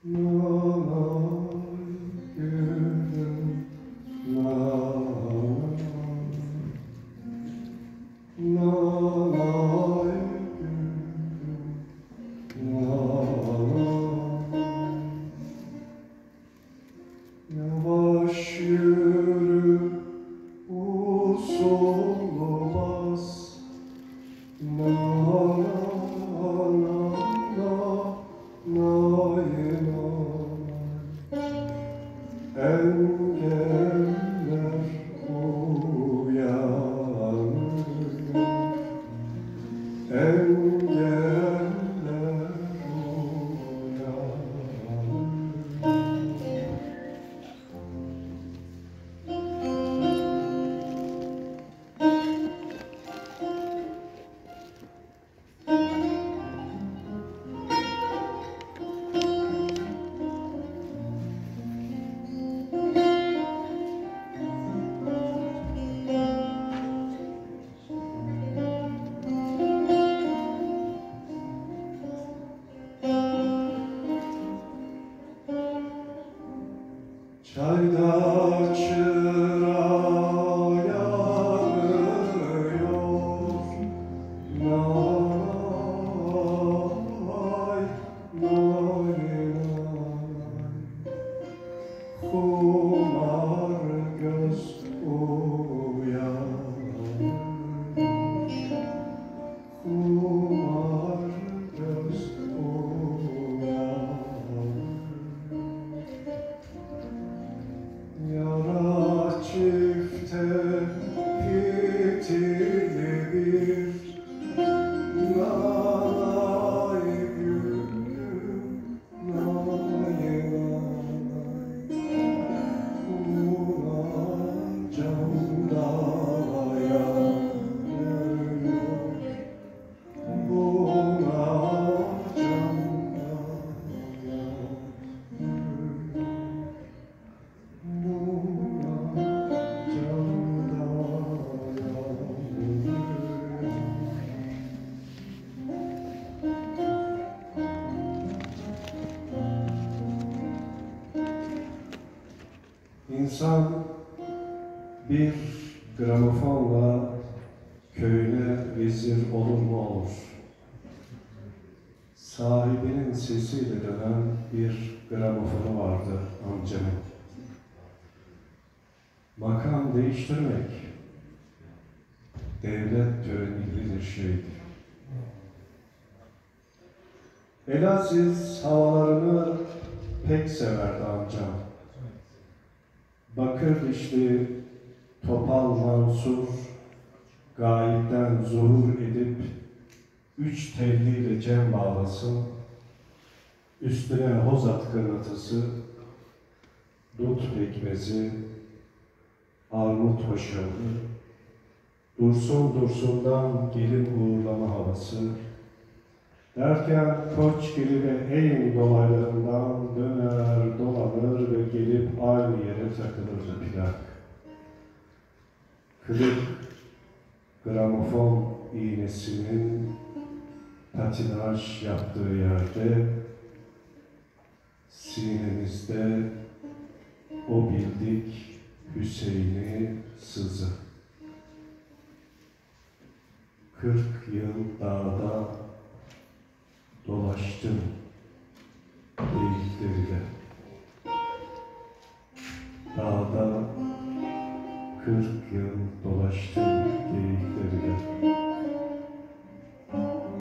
Yavaş yürü, usulü bas. Engeller uyanır, engeller çayda çırağı yanıyor, nay, nay, kumar göz uyanır, kumar göz uyanır. Yara çifte fitili bir nay gülüm, nay buna camda yanıyor, buna camda İnsan bir gramofonla köyüne vezir olur mu olur? Sahibinin sesiyle dönen bir gramofonu vardı amcamın. Makam değiştirmek devlet töreni gibi bir şeydi. Elaziz havalarını pek severdi amcam. Bakır dişli Topal Mansur gayipten zuhur edip 3 telliyle cem bağlasın, üstüne hozat kırıntısı, dut pekmezi, armut hoşafı, dursun dursundan gelin uğurlama havası, derken koç gibi ve eğin dolaylarından döner dolanır ve gelip aynı yere takılırdı plak. Kırık gramofon iğnesinin patinaj yaptığı yerde sinemizde o bildik Hüseyin'i sızı. 40 yıl dağda dolaştım eğitleriyle. Dağda 40 yıl dolaştım.